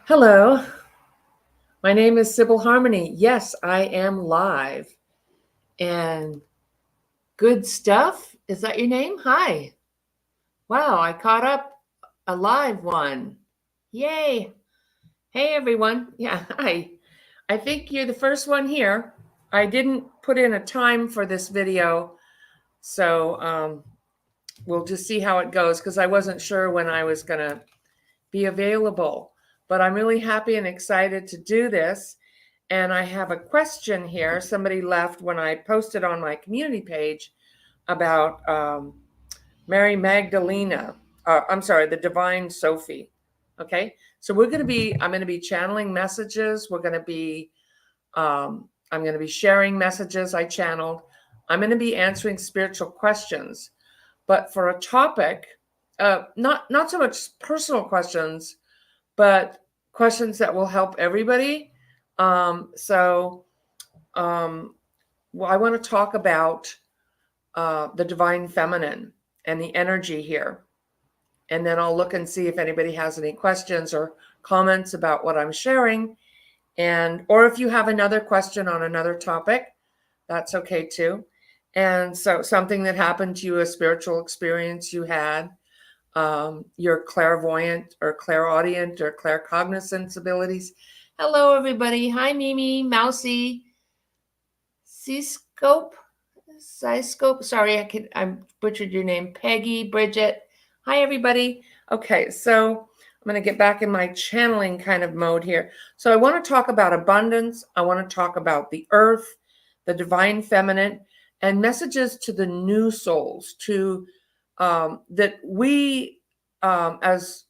Hello, my name is Sibyl Harmony. Yes, I am live. And good stuff? Is that your name? Hi. Wow, I caught up a live one. Yay. Hey, everyone. Yeah, hi. I think you're the first one here. I didn't put in a time for this video, so we'll just see how it goes because I wasn't sure when I was going to be available. But I'm really happy and excited to do this. And I have a question here. Somebody left when I posted on my community page about Mary Magdalena. The Divine Sophie. Okay, so I'm going to be channeling messages. I'm going to be sharing messages I channeled. I'm going to be answering spiritual questions, but for a topic, not so much personal questions, but questions that will help everybody. Well, I want to talk about the divine feminine and the energy here. And then I'll look and see if anybody has any questions or comments about what I'm sharing. Or if you have another question on another topic, that's okay too. And so something that happened to you, a spiritual experience you had, your clairvoyant or clairaudient or claircognizance abilities. Hello, everybody. Hi, Mimi, Mousy, C-Scope. Sorry, I butchered your name. Peggy, Bridget. Hi, everybody. Okay, so I'm going to get back in my channeling kind of mode here. So I want to talk about abundance. I want to talk about the earth, the divine feminine, and messages to the new souls, to that we, as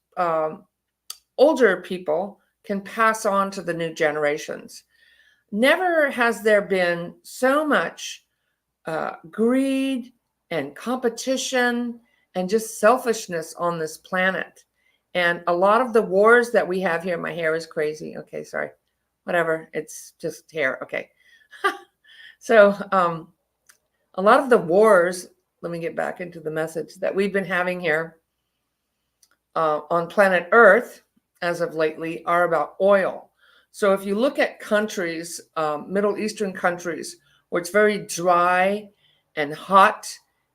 older people, can pass on to the new generations. Never has there been so much greed and competition and just selfishness on this planet. And a lot of the wars that we have here, my hair is crazy. Okay, sorry. Whatever. It's just hair. Okay. So a lot of the wars, let me get back into the message that we've been having here on planet Earth as of lately are about oil. So if you look at countries, Middle Eastern countries, where it's very dry and hot,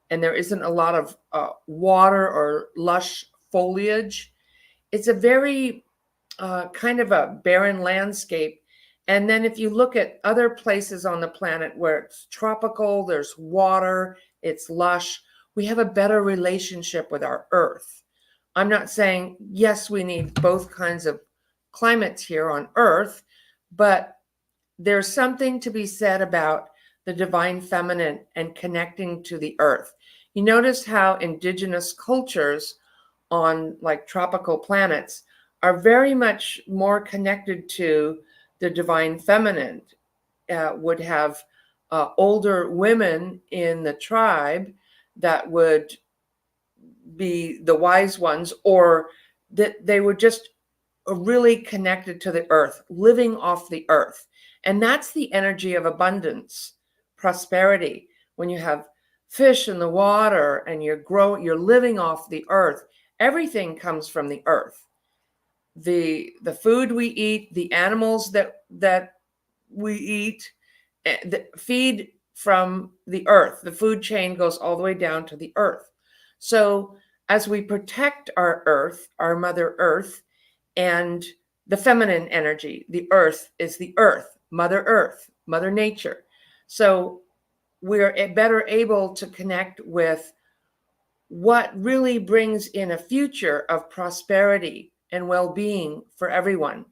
and there isn't a lot of water or lush foliage, it's a very kind of a barren landscape. And then if you look at other places on the planet where it's tropical, there's water, it's lush, we have a better relationship with our earth. I'm not saying, yes, we need both kinds of climates here on earth, but there's something to be said about the divine feminine and connecting to the earth. You notice how indigenous cultures on like tropical planets are very much more connected to the divine feminine, would have older women in the tribe that would be the wise ones, or that they were just really connected to the earth, living off the earth. And that's the energy of abundance, prosperity. When you have fish in the water and you're living off the earth, everything comes from the earth. The food we eat, the animals that we eat, feed from the earth. The food chain goes all the way down to the earth. So as we protect our earth, our Mother Earth, and the feminine energy, the earth is the earth, Mother Nature. So we're better able to connect with what really brings in a future of prosperity and well-being for everyone.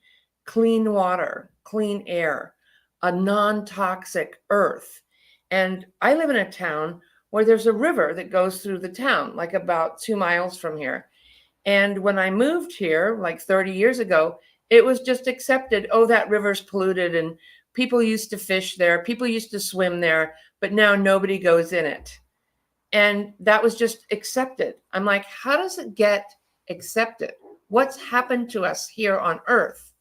Clean water, clean air, a non-toxic earth. And I live in a town where there's a river that goes through the town, like about 2 miles from here. And when I moved here, like 30 years ago, it was just accepted, oh, that river's polluted, and people used to fish there, people used to swim there, but now nobody goes in it. And that was just accepted. I'm like, how does it get accepted? What's happened to us here on Earth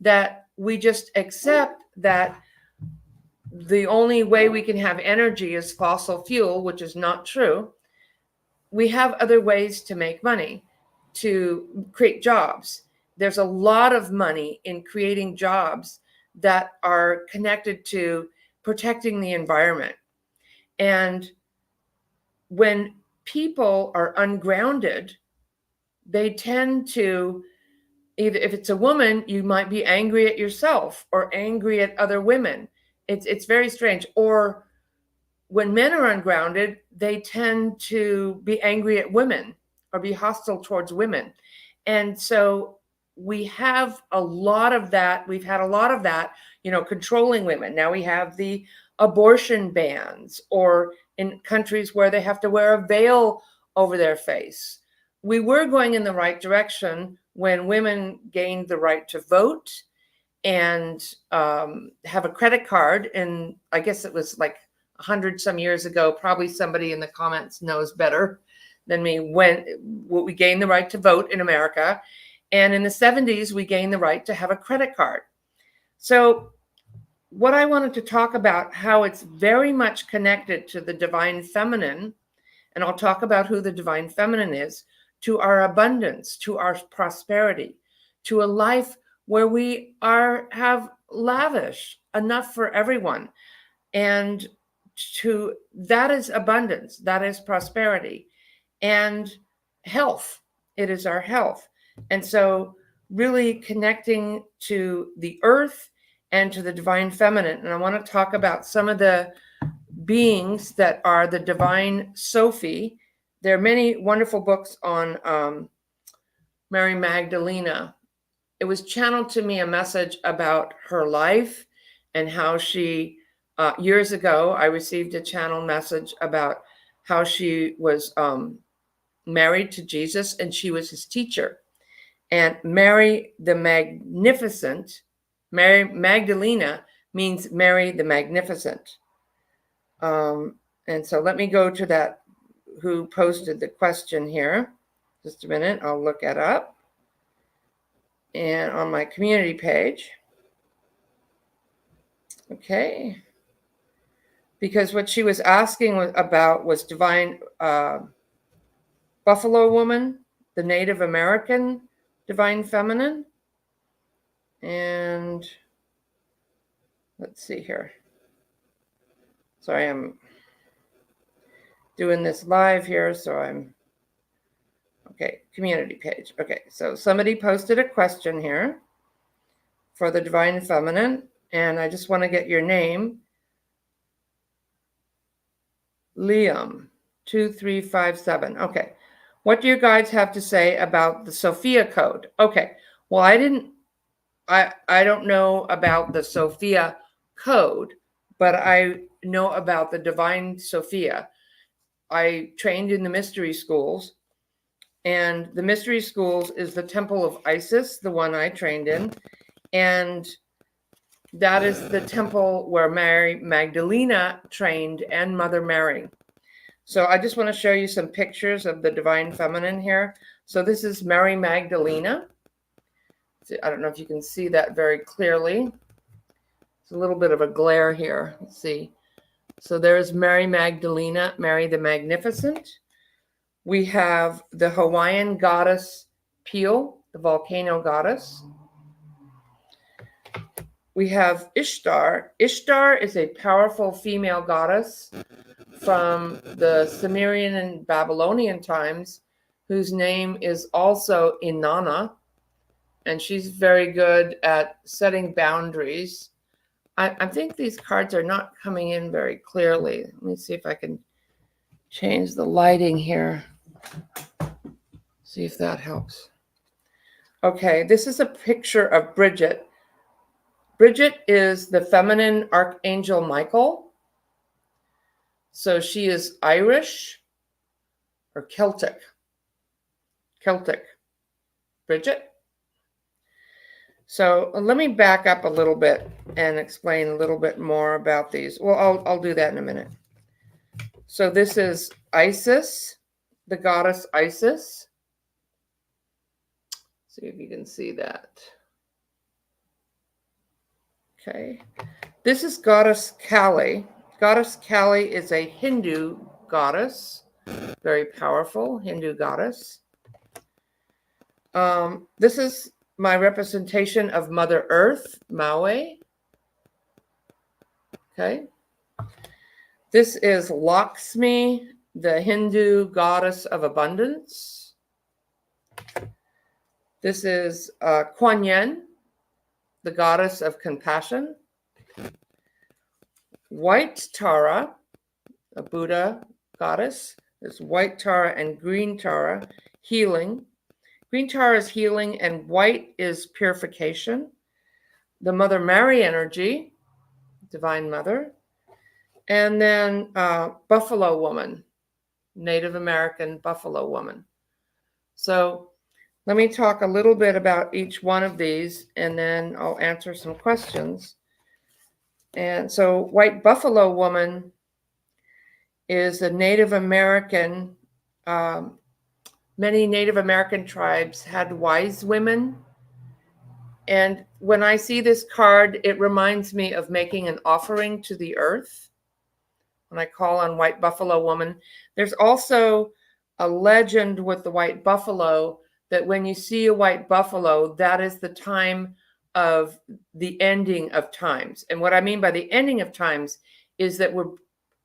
that we just accept that the only way we can have energy is fossil fuel, which is not true. We have other ways to make money, to create jobs. there's a lot of money in creating jobs that are connected to protecting the environment. And when people are ungrounded, they tend to, either if it's a woman, you might be angry at yourself or angry at other women. It's very strange. Or when men are ungrounded, they tend to be angry at women or be hostile towards women. And so we have a lot of that. We've had a lot of that, controlling women. Now we have the abortion bans, or in countries where they have to wear a veil over their face. We were going in the right direction when women gained the right to vote and have a credit card. And I guess it was like 100 some years ago. Probably somebody in the comments knows better than me when we gained the right to vote in America. And in the 70s, we gained the right to have a credit card. So what I wanted to talk about, how it's very much connected to the divine feminine, and I'll talk about who the divine feminine is, to our abundance, to our prosperity, to a life where we have lavish, enough for everyone. And that is abundance, that is prosperity, and health. It is our health. And so really connecting to the earth and to the divine feminine. And I want to talk about some of the beings that are the divine Sophie. There are many wonderful books on Mary Magdalene. It was channeled to me a message about her life and how she, years ago, I received a channel message about how she was married to Jesus and she was his teacher. And Mary the Magnificent, Mary Magdalene means Mary the Magnificent. And so let me go to that, who posted the question here. Just a minute, I'll look it up. And on my community page. Okay. Because what she was asking about was divine Buffalo woman, the Native American divine feminine. And let's see here. Sorry, I'm doing this live here, so okay, community page. Okay, so somebody posted a question here for the divine feminine, and I just want to get your name. Liam 2357. Okay. What do you guys have to say about the Sophia code? Okay. Well, I don't know about the Sophia code, but I know about the divine Sophia. I trained in the mystery schools, and the mystery schools is the temple of Isis, the one I trained in. And that is the temple where Mary Magdalene trained and Mother Mary. So I just want to show you some pictures of the divine feminine here. So this is Mary Magdalene. I don't know if you can see that very clearly. It's a little bit of a glare here. Let's see. So there's Mary Magdalene, Mary the Magnificent. We have the Hawaiian goddess Pele, the volcano goddess. We have Ishtar. Ishtar is a powerful female goddess from the Sumerian and Babylonian times, whose name is also Inanna, and she's very good at setting boundaries. I think these cards are not coming in very clearly. Let me see if I can change the lighting here. See if that helps. Okay, this is a picture of Bridget. Bridget is the feminine archangel Michael. So she is Irish or Celtic. Bridget. So let me back up a little bit and explain a little bit more about these. Well, I'll do that in a minute. So this is Isis, the goddess Isis. See if you can see that. Okay. This is goddess Kali. Goddess Kali is a Hindu goddess, very powerful Hindu goddess. This is my representation of Mother Earth, Maui. Okay. This is Lakshmi, the Hindu goddess of abundance. This is Kuan Yin, the goddess of compassion. White Tara, a Buddha goddess. There's white Tara and green Tara, healing. Green Tara is healing and white is purification. The Mother Mary energy, Divine Mother. And then Buffalo Woman, Native American Buffalo Woman. So let me talk a little bit about each one of these, and then I'll answer some questions. And so White Buffalo Woman is a Native American. Many Native American tribes had wise women. And when I see this card, it reminds me of making an offering to the earth. When I call on White Buffalo Woman, there's also a legend with the white buffalo that when you see a white buffalo, that is the time of the ending of times. And what I mean by the ending of times is that we're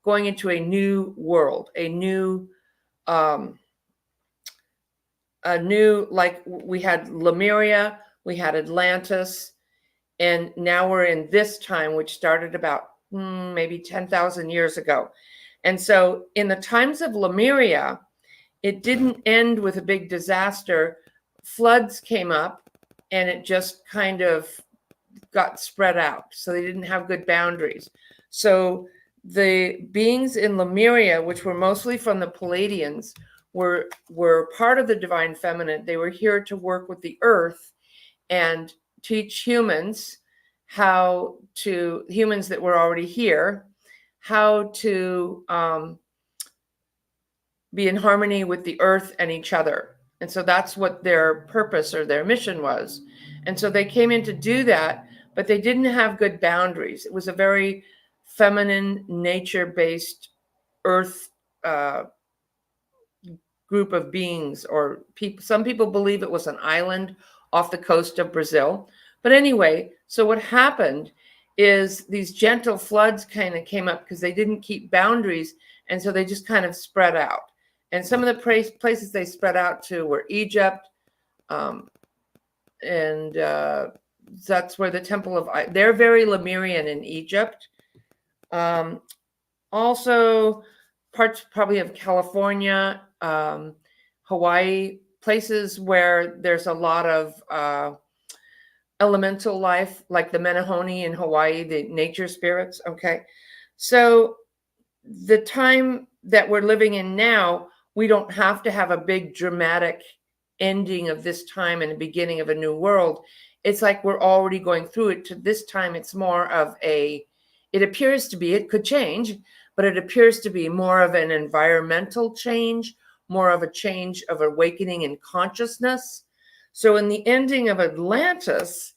going into a new world, a new, like we had Lemuria, we had Atlantis, and now we're in this time, which started about maybe 10,000 years ago. And so in the times of Lemuria, it didn't end with a big disaster. Floods came up and it just kind of got spread out. So they didn't have good boundaries. So the beings in Lemuria, which were mostly from the Palladians, were part of the divine feminine. They were here to work with the earth and teach humans humans that were already here, how to be in harmony with the earth and each other. And so that's what their purpose or their mission was. And so they came in to do that, but they didn't have good boundaries. It was a very feminine, nature-based earth group of beings, or people. Some people believe it was an island off the coast of Brazil. But anyway, so what happened is these gentle floods kind of came up because they didn't keep boundaries. And so they just kind of spread out. And some of the places they spread out to were Egypt. And that's where the Temple of, they're very Lemurian in Egypt. Also parts probably of California, Hawaii, places where there's a lot of elemental life, like the Menehone in Hawaii, the nature spirits. Okay. So the time that we're living in now, we don't have to have a big dramatic ending of this time and the beginning of a new world. It's like we're already going through it. To this time, it's more of it appears to be, it could change, but it appears to be more of an environmental change, more of a change of awakening in consciousness. So in the ending of Atlantis,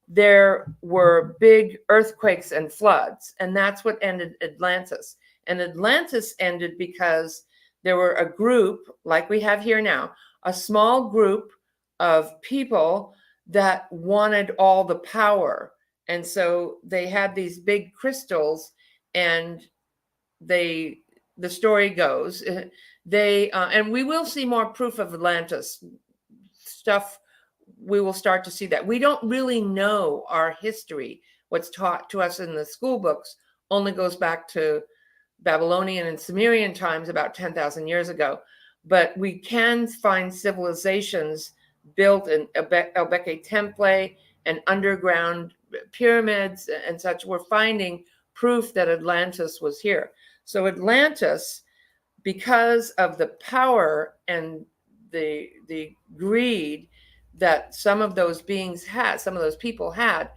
there were big earthquakes and floods, and that's what ended Atlantis. And Atlantis ended because there were a group, like we have here now, a small group of people that wanted all the power. And so they had these big crystals, and the story goes, and we will see more proof of Atlantis stuff. We will start to see that. We don't really know our history. What's taught to us in the school books only goes back to Babylonian and Sumerian times, about 10,000 years ago. But we can find civilizations built in Göbekli Tepe and underground pyramids and such. We're finding proof that Atlantis was here. So Atlantis, because of the power and the greed that some of those beings had, some of those people had,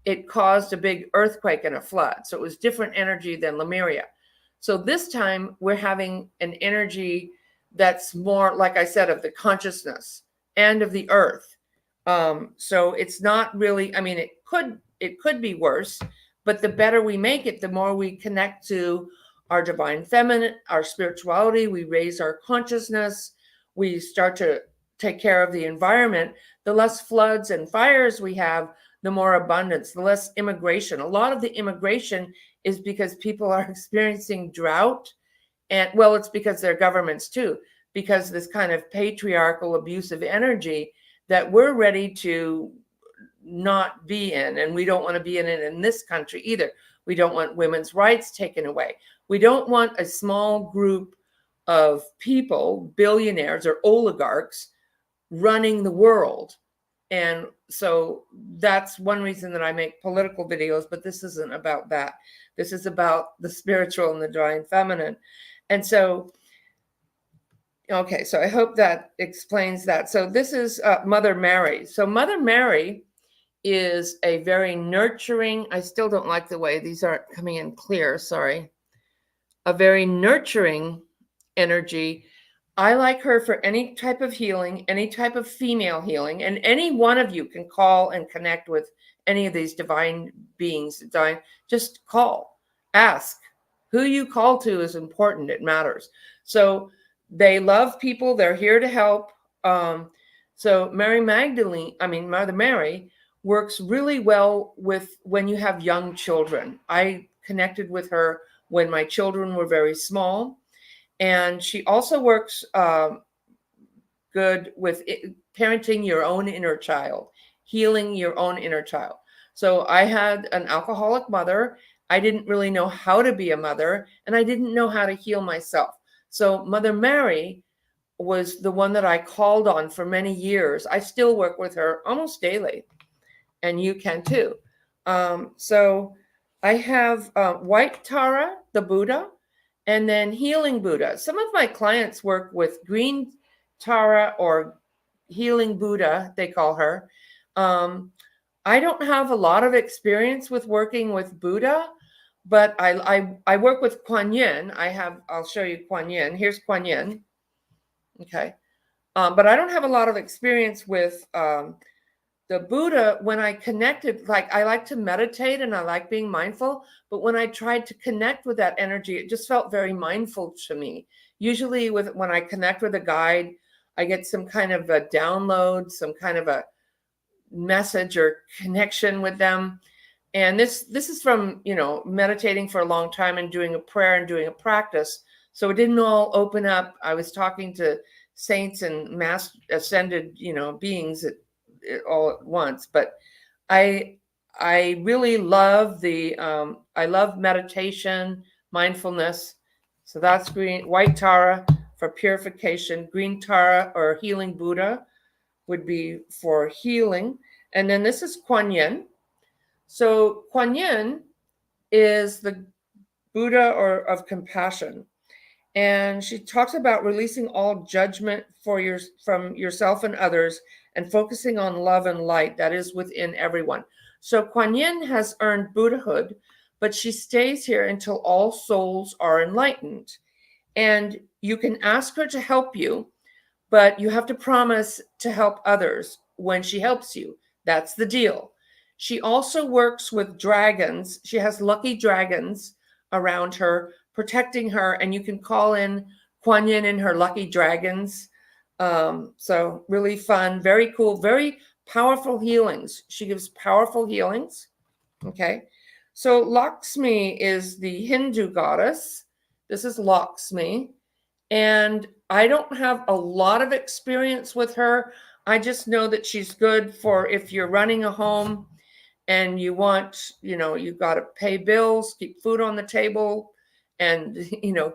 it caused a big earthquake and a flood. So it was different energy than Lemuria. So this time we're having an energy that's more, like I said, of the consciousness and of the earth. So it's not really, I mean, it could be worse, but the better we make it, the more we connect to our divine feminine, our spirituality, we raise our consciousness, we start to take care of the environment, the less floods and fires we have, the more abundance, the less immigration. A lot of the immigration is because people are experiencing drought. And well, it's because their governments too, because this kind of patriarchal abusive energy that we're ready to not be in, and we don't want to be in it in this country either. We don't want women's rights taken away. We don't want a small group of people, billionaires or oligarchs, running the world. And so that's one reason that I make political videos, but this isn't about that. This is about the spiritual and the divine feminine. And so, okay, so I hope that explains that. So this is Mother Mary. So Mother Mary is a very nurturing, I still don't like the way these aren't coming in clear, sorry. A very nurturing energy. I like her for any type of healing, any type of female healing, and any one of you can call and connect with any of these divine beings. Just call, ask. Who you call to is important. It matters. So they love people. They're here to help. So Mother Mary works really well with when you have young children. I connected with her when my children were very small. And she also works good with parenting your own inner child, healing your own inner child. So I had an alcoholic mother. I didn't really know how to be a mother, and I didn't know how to heal myself. So Mother Mary was the one that I called on for many years. I still work with her almost daily, and you can too. So I have White Tara, the Buddha, and then Healing Buddha. Some of my clients work with Green Tara or Healing Buddha, they call her. I don't have a lot of experience with working with Buddha, but I work with Kuan Yin. I'll show you Kuan Yin. Here's Kuan Yin. Okay. But I don't have a lot of experience with the Buddha. When I connected, like I like to meditate and I like being mindful, but when I tried to connect with that energy, it just felt very mindful to me. Usually when I connect with a guide, I get some kind of a download, some kind of a message or connection with them. And this is from, meditating for a long time and doing a prayer and doing a practice. So it didn't all open up. I was talking to saints and mass ascended, beings all at once. But I really love I love meditation, mindfulness. So that's White Tara for purification. Green Tara or Healing Buddha would be for healing. And then this is Kuan Yin. So Kuan Yin is the Buddha of compassion. And she talks about releasing all judgment from yourself and others and focusing on love and light that is within everyone. So Kuan Yin has earned Buddhahood, but she stays here until all souls are enlightened. And you can ask her to help you, but you have to promise to help others when she helps you. That's the deal. She also works with dragons. She has lucky dragons around her, protecting her, and you can call in Kuan Yin and her lucky dragons. So really fun, very cool, very powerful healings. She gives powerful healings. Okay. So Lakshmi is the Hindu goddess. This is Lakshmi. And I don't have a lot of experience with her. I just know that she's good for if you're running a home and you want, you've got to pay bills, keep food on the table, and,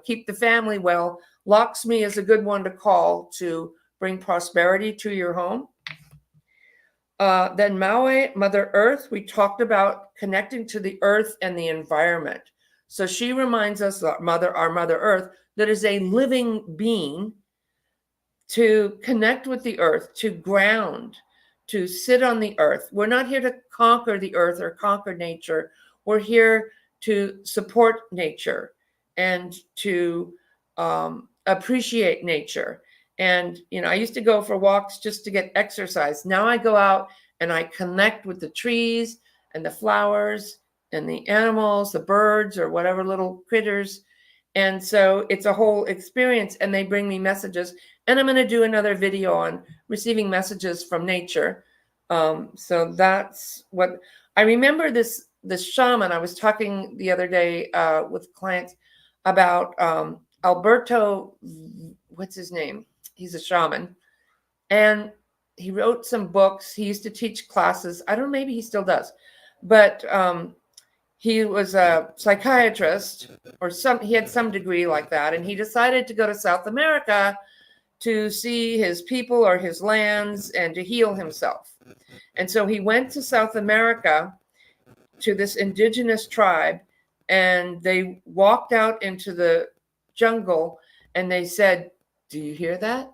keep the family well. Lakshmi is a good one to call to bring prosperity to your home. Then Maui, Mother Earth, we talked about connecting to the earth and the environment. So she reminds us, our Mother Earth, that is a living being, to connect with the earth, to ground, to sit on the earth. We're not here to conquer the earth or conquer nature. We're here to support nature and to appreciate nature. And, I used to go for walks just to get exercise. Now I go out and I connect with the trees and the flowers and the animals, the birds or whatever little critters. And so it's a whole experience, and they bring me messages. And I'm going to do another video on receiving messages from nature. So that's what I remember. This shaman, I was talking the other day with clients about Alberto, what's his name? He's a shaman. And he wrote some books. He used to teach classes. I don't know, maybe he still does. But he was a psychiatrist he had some degree like that. And he decided to go to South America to see his people or his lands and to heal himself. And so he went to South America to this indigenous tribe, and they walked out into the jungle and they said, "Do you hear that?"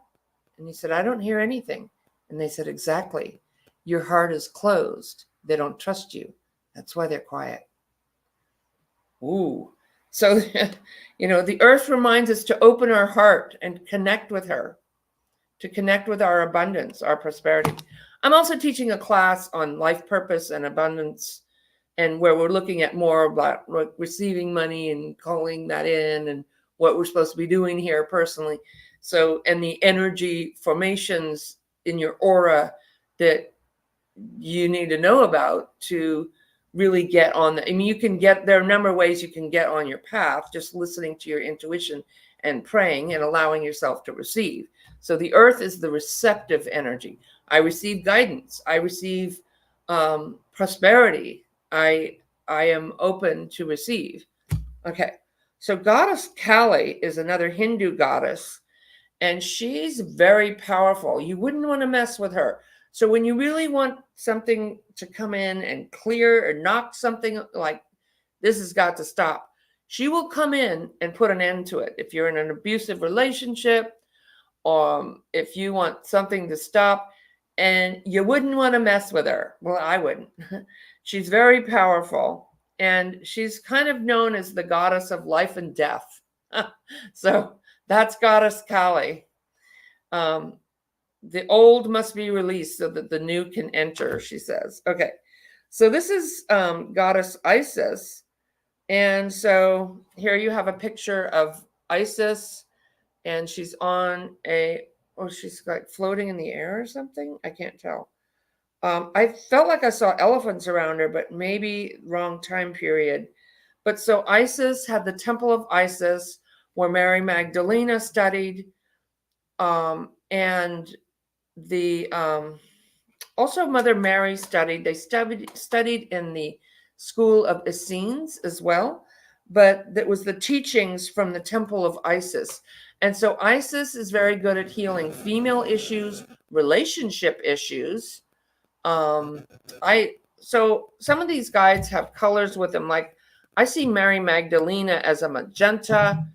And he said, "I don't hear anything." And they said, "Exactly. Your heart is closed. They don't trust you. That's why they're quiet." Ooh. So, the earth reminds us to open our heart and connect with her, to connect with our abundance, our prosperity. I'm also teaching a class on life purpose and abundance, and where we're looking at more about receiving money and calling that in and what we're supposed to be doing here personally. So, and the energy formations in your aura that you need to know about to really get on there are a number of ways you can get on your path, just listening to your intuition and praying and allowing yourself to receive. So the earth is the receptive energy. I receive guidance. I receive prosperity. I am open to receive. Okay. So goddess Kali is another Hindu goddess, and she's very powerful. You wouldn't want to mess with her. So when you really want something to come in and clear or knock something like this has got to stop, she will come in and put an end to it. If you're in an abusive relationship, if you want something to stop, and you wouldn't want to mess with her. Well, I wouldn't. She's very powerful, and she's kind of known as the goddess of life and death. So that's goddess Kali. The old must be released so that the new can enter, she says. Okay, so this is goddess Isis. And so here you have a picture of Isis, and she's on she's like floating in the air or something. I can't tell. I felt like I saw elephants around her, but maybe wrong time period. But so Isis had the Temple of Isis where Mary Magdalene studied, and the also Mother Mary studied. They studied in the school of Essenes as well, but that was the teachings from the Temple of Isis. And so Isis is very good at healing female issues, relationship issues. So some of these guides have colors with them. Like I see Mary Magdalena as a magenta.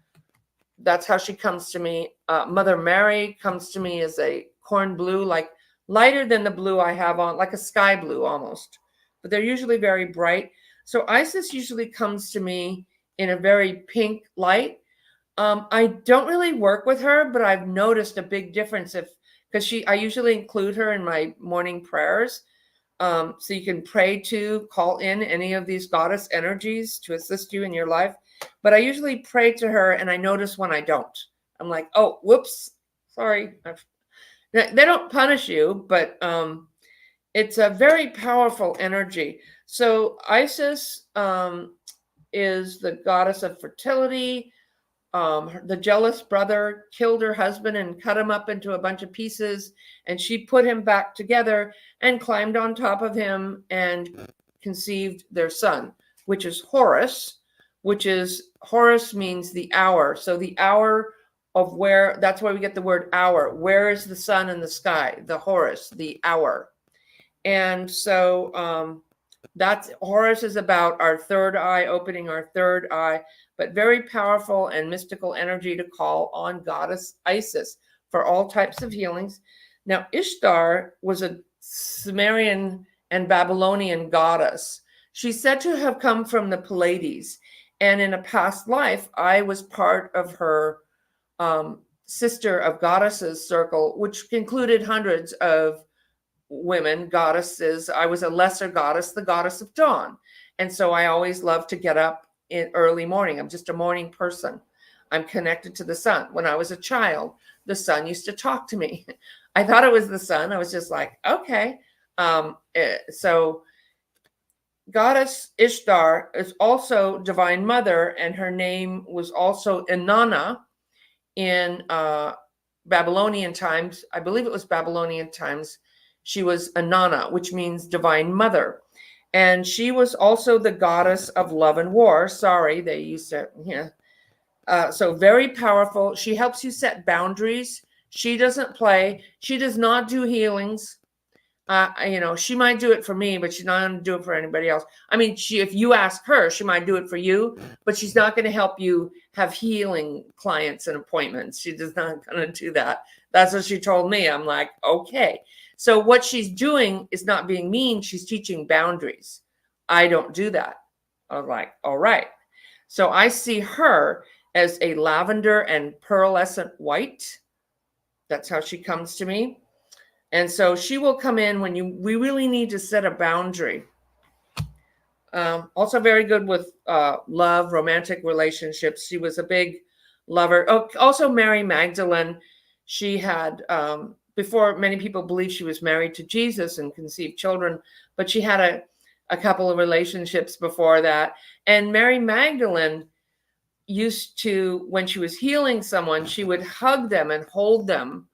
That's how she comes to me. Mother Mary comes to me as a corn blue, like lighter than the blue I have on, like a sky blue almost. But they're usually very bright. So Isis usually comes to me in a very pink light. I don't really work with her, but I've noticed a big difference because I usually include her in my morning prayers. So you can call in any of these goddess energies to assist you in your life. But I usually pray to her, and I notice when I don't. I'm like, oh, whoops, sorry. They don't punish you, but it's a very powerful energy. So Isis is the goddess of fertility. The jealous brother killed her husband and cut him up into a bunch of pieces, and she put him back together and climbed on top of him and conceived their son, which is Horus. Horus means the hour. So the hour of that's where we get the word hour. Where is the sun in the sky? The Horus, the hour. And so that's Horus is about our third eye, opening our third eye, but very powerful and mystical energy to call on goddess Isis for all types of healings. Now, Ishtar was a Sumerian and Babylonian goddess. She's said to have come from the Pleiades. And in a past life, I was part of her sister of goddesses circle, which included hundreds of women, goddesses. I was a lesser goddess, the goddess of dawn. And so I always love to get up in early morning. I'm just a morning person. I'm connected to the sun. When I was a child, the sun used to talk to me. I thought it was the sun. I was just like, okay. So goddess Ishtar is also divine mother, and her name was also Inanna in Babylonian times. I believe it was Babylonian times. She was Inanna, which means divine mother. And she was also the goddess of love and war. Sorry, they used to, so very powerful. She helps you set boundaries. She doesn't play. She does not do healings. She might do it for me, but she's not going to do it for anybody else. I mean, if you ask her, she might do it for you, but she's not going to help you have healing clients and appointments. She does not going to do that. That's what she told me. I'm like, okay. So what she's doing is not being mean. She's teaching boundaries. I don't do that. I was like, all right. So I see her as a lavender and pearlescent white. That's how she comes to me. And so she will come in when we really need to set a boundary. Also very good with love, romantic relationships. She was a big lover. Oh, also Mary Magdalene. She had, before many people believe she was married to Jesus and conceived children, but she had a couple of relationships before that. And Mary Magdalene used to, when she was healing someone, she would hug them and hold them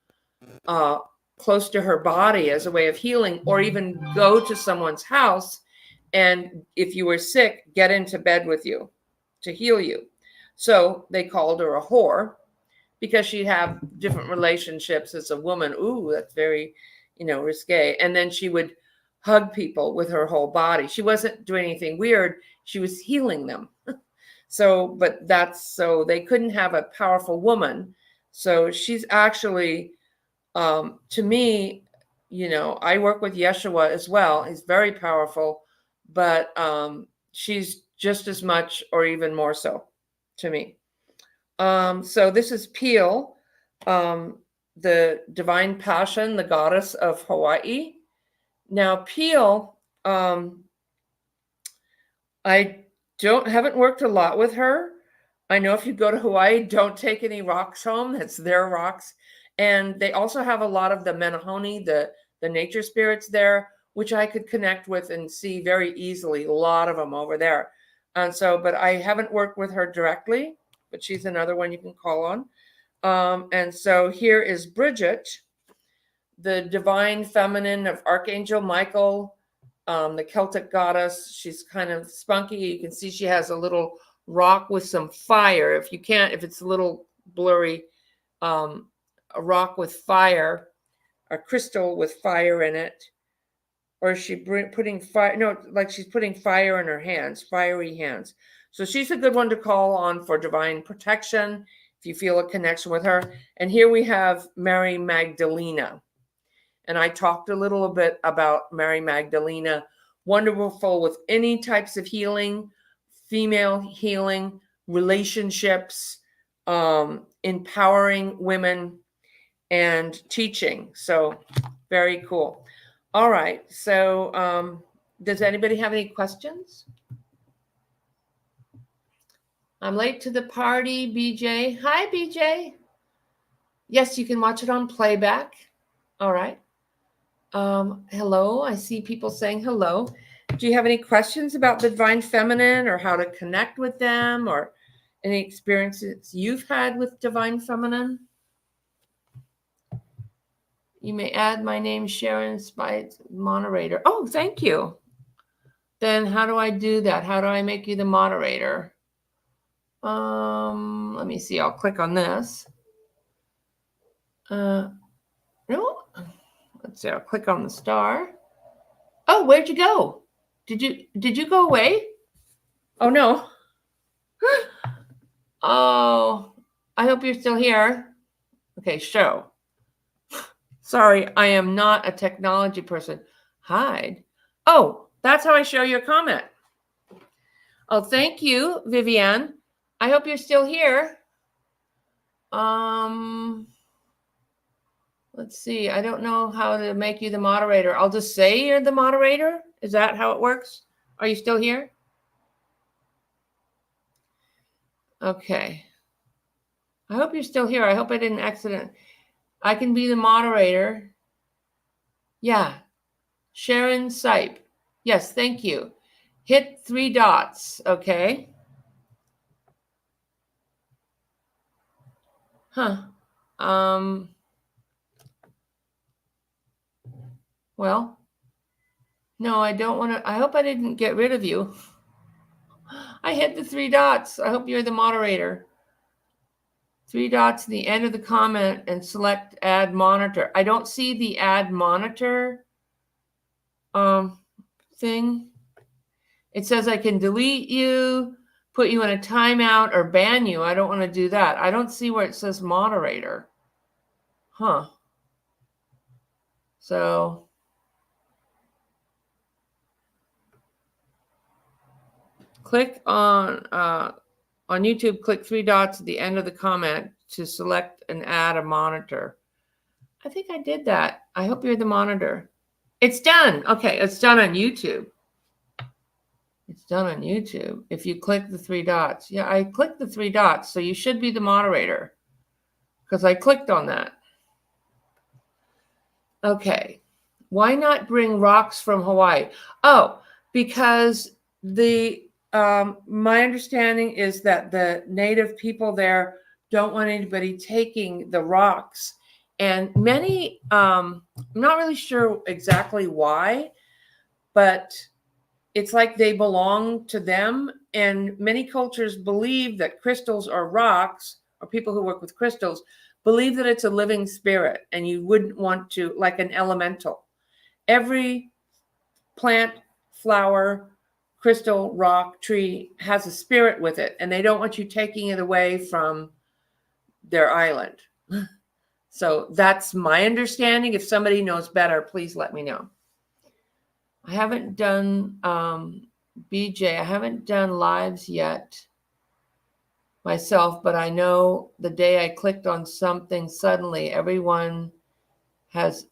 close to her body as a way of healing, or even go to someone's house and, if you were sick, get into bed with you to heal you. So they called her a whore because she'd have different relationships as a woman. Ooh, that's very, risque. And then she would hug people with her whole body. She wasn't doing anything weird. She was healing them. So they couldn't have a powerful woman. So she's actually, to me, I work with Yeshua as well. He's very powerful, but she's just as much or even more so to me. So this is Peel, the divine passion, the goddess of Hawaii. Now Peel, I haven't worked a lot with her. I know if you go to Hawaii, don't take any rocks home. That's their rocks. And they also have a lot of the Menehone, the nature spirits there, which I could connect with and see very easily. A lot of them over there. And so, but I haven't worked with her directly, but she's another one you can call on. And so here is Bridget, the divine feminine of Archangel Michael, the Celtic goddess. She's kind of spunky. You can see she has a little rock with some fire. If it's a little blurry, a rock with fire, a crystal with fire in it, or is she putting fire? No, like she's putting fire in her hands, fiery hands. So she's a good one to call on for divine protection if you feel a connection with her. And here we have Mary Magdalena. And I talked a little bit about Mary Magdalena, wonderful with any types of healing, female healing, relationships, empowering women, and teaching. So very cool. All right. So does anybody have any questions? I'm late to the party, BJ. Hi, BJ. Yes, you can watch it on playback. All right. Hello. I see people saying hello. Do you have any questions about the divine feminine or how to connect with them, or any experiences you've had with divine feminine? You may add my name, Sharon Spites, moderator. Oh, thank you. Then how do I do that? How do I make you the moderator? Let me see. I'll click on this. No. Let's see. I'll click on the star. Oh, where'd you go? Did you go away? Oh no. Oh, I hope you're still here. Okay, show. Sorry, I am not a technology person. Hide. Oh, that's how I show you a comment. Oh, thank you, Vivian. I hope you're still here. Let's see. I don't know how to make you the moderator. I'll just say you're the moderator. Is that how it works? Are you still here? Okay. I hope you're still here. I hope I didn't accident. I can be the moderator. Yeah. Sharon Sipe. Yes, thank you. Hit 3 dots, okay? Huh. Well, no, I don't want to. I hope I didn't get rid of you. I hit the 3 dots. I hope you're the moderator. 3 dots at the end of the comment and select add monitor. I don't see the add monitor thing. It says I can delete you, put you in a timeout, or ban you. I don't want to do that. I don't see where it says moderator. Huh. So click on YouTube, click 3 dots at the end of the comment to select and add a monitor. I think I did that. I hope you're the monitor. It's done. Okay, it's done on YouTube. It's done on YouTube. If you click the 3 dots. Yeah, I clicked the 3 dots, so you should be the moderator because I clicked on that. Okay. Why not bring rocks from Hawaii? Oh, because my understanding is that the native people there don't want anybody taking the rocks. And many, I'm not really sure exactly why, but it's like they belong to them. And many cultures believe that crystals or rocks, or people who work with crystals, believe that it's a living spirit and you wouldn't want to, like an elemental. Every plant, flower, crystal, rock, tree has a spirit with it, and they don't want you taking it away from their island. So that's my understanding. If somebody knows better, please let me know. I haven't done BJ. I haven't done lives yet myself, but I know the day I clicked on something, suddenly everyone has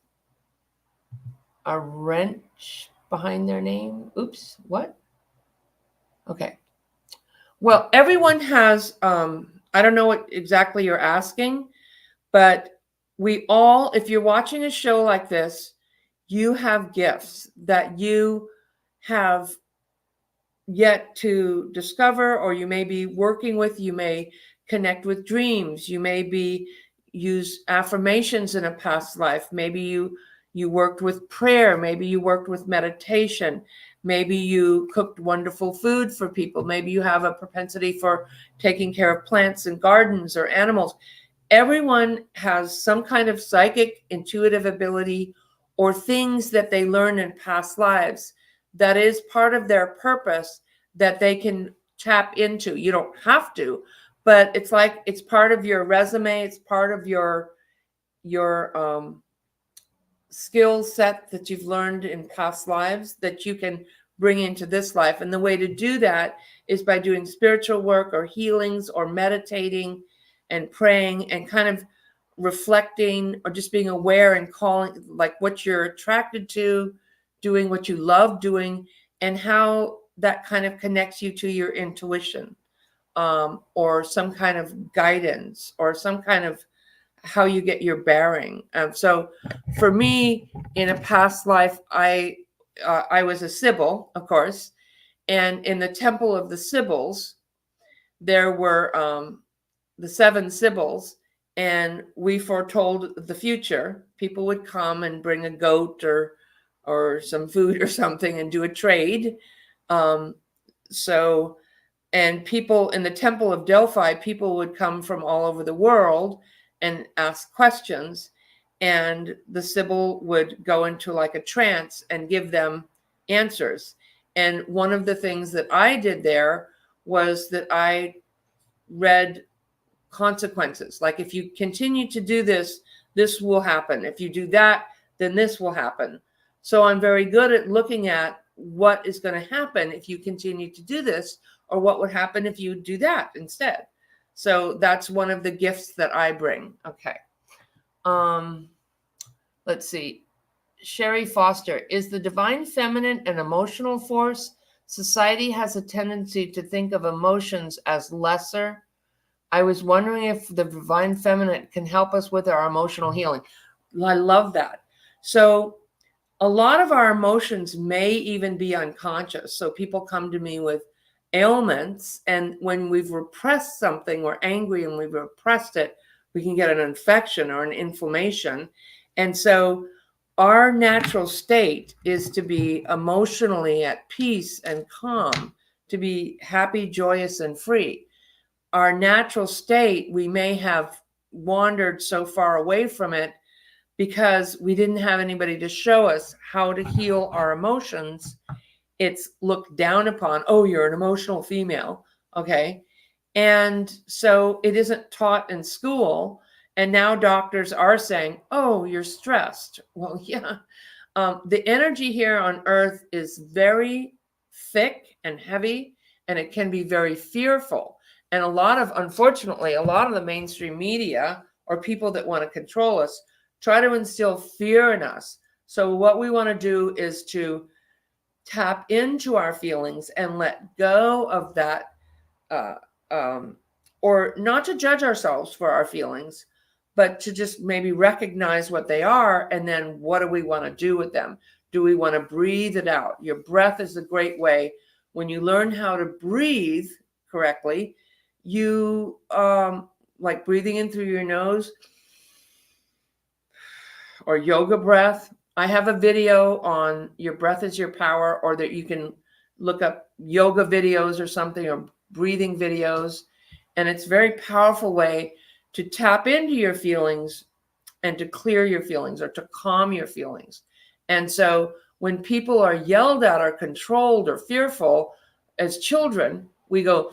a wrench behind their name. Oops, what? Okay. Well, everyone has, I don't know what exactly you're asking, but we all, if you're watching a show like this, you have gifts that you have yet to discover, or you may be working with. You may connect with dreams. You may be use affirmations in a past life. Maybe you worked with prayer. Maybe you worked with meditation. Maybe you cooked wonderful food for people. Maybe you have a propensity for taking care of plants and gardens or animals. Everyone has some kind of psychic, intuitive ability or things that they learn in past lives that is part of their purpose that they can tap into. You don't have to, but it's like it's part of your resume. It's part of your skill set that you've learned in past lives that you can bring into this life. And the way to do that is by doing spiritual work or healings or meditating and praying and kind of reflecting or just being aware and calling like what you're attracted to, doing what you love doing, and how that kind of connects you to your intuition, or some kind of guidance or some kind of how you get your bearing. So for me, in a past life, I was a Sibyl, of course, and in the temple of the Sibyls, there were the 7 Sibyls, and we foretold the future. People would come and bring a goat or some food or something and do a trade. And people in the Temple of Delphi, people would come from all over the world and ask questions, and the Sibyl would go into like a trance and give them answers. And one of the things that I did there was that I read consequences. Like if you continue to do this, this will happen. If you do that, then this will happen. So I'm very good at looking at what is going to happen if you continue to do this, or what would happen if you do that instead. So that's one of the gifts that I bring. Okay. Let's see. Sherry Foster, is the divine feminine an emotional force? Society has a tendency to think of emotions as lesser. I was wondering if the Divine Feminine can help us with our emotional healing. I love that. So a lot of our emotions may even be unconscious. So people come to me with ailments, and when we've repressed something, we're angry and we've repressed it, we can get an infection or an inflammation. And so our natural state is to be emotionally at peace and calm, to be happy, joyous, and free. Our natural state, we may have wandered so far away from it because we didn't have anybody to show us how to heal our emotions. It's looked down upon. Oh, you're an emotional female. Okay. And so it isn't taught in school. And now doctors are saying, oh, you're stressed. Well, yeah. The energy here on earth is very thick and heavy, and it can be very fearful. And unfortunately, a lot of the mainstream media or people that want to control us try to instill fear in us. So what we want to do is to tap into our feelings and let go of that, or not to judge ourselves for our feelings, but to just maybe recognize what they are. And then what do we want to do with them? Do we want to breathe it out? Your breath is a great way. When you learn how to breathe correctly, you like breathing in through your nose or yoga breath. I have a video on Your Breath is Your Power, or that you can look up yoga videos or something, or breathing videos. And it's a very powerful way to tap into your feelings and to clear your feelings or to calm your feelings. And so when people are yelled at or controlled or fearful as children, we go,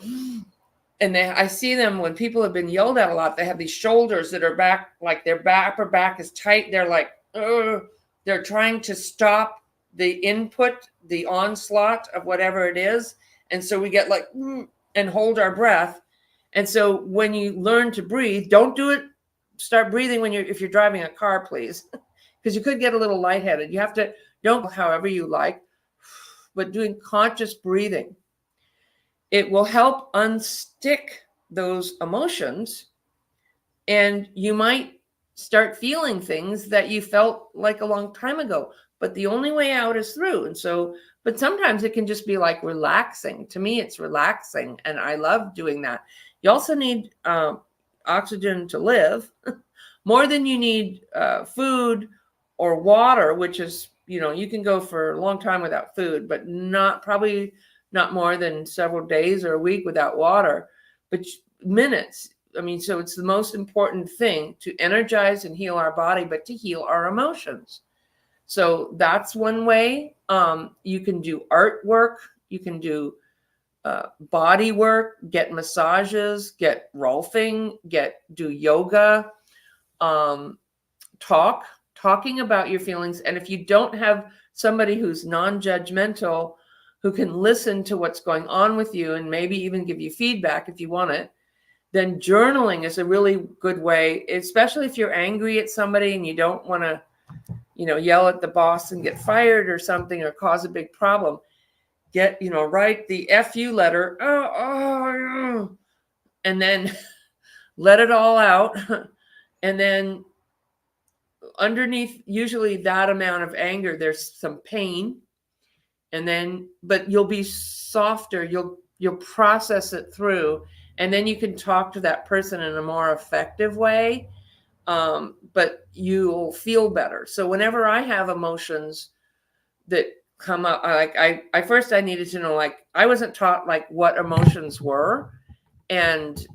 and I see them when people have been yelled at a lot, they have these shoulders that are back, like their upper back is tight. They're like, they're trying to stop the input, the onslaught of whatever it is. And so we get like, and hold our breath. And so when you learn to breathe, don't do it. Start breathing if you're driving a car, please, because you could get a little lightheaded. You have to, don't however you like, but doing conscious breathing. It will help unstick those emotions, and you might start feeling things that you felt like a long time ago, but the only way out is through. And so, but sometimes it can just be like relaxing. To me, it's relaxing, and I love doing that. You also need oxygen to live more than you need food or water, which is, you can go for a long time without food, but probably not more than several days or a week without water, but minutes. I mean, so it's the most important thing to energize and heal our body, but to heal our emotions. So that's one way. You can do artwork. You can do body work, get massages, get rolfing, do yoga, talking about your feelings. And if you don't have somebody who's non-judgmental, who can listen to what's going on with you and maybe even give you feedback if you want it, then journaling is a really good way, especially if you're angry at somebody and you don't want to, yell at the boss and get fired or something or cause a big problem. Write the FU letter, and then let it all out. And then underneath usually that amount of anger, there's some pain. And then, but you'll be softer. You'll process it through, and then you can talk to that person in a more effective way. But you'll feel better. So whenever I have emotions that come up, I first needed to know, like, I wasn't taught like what emotions were and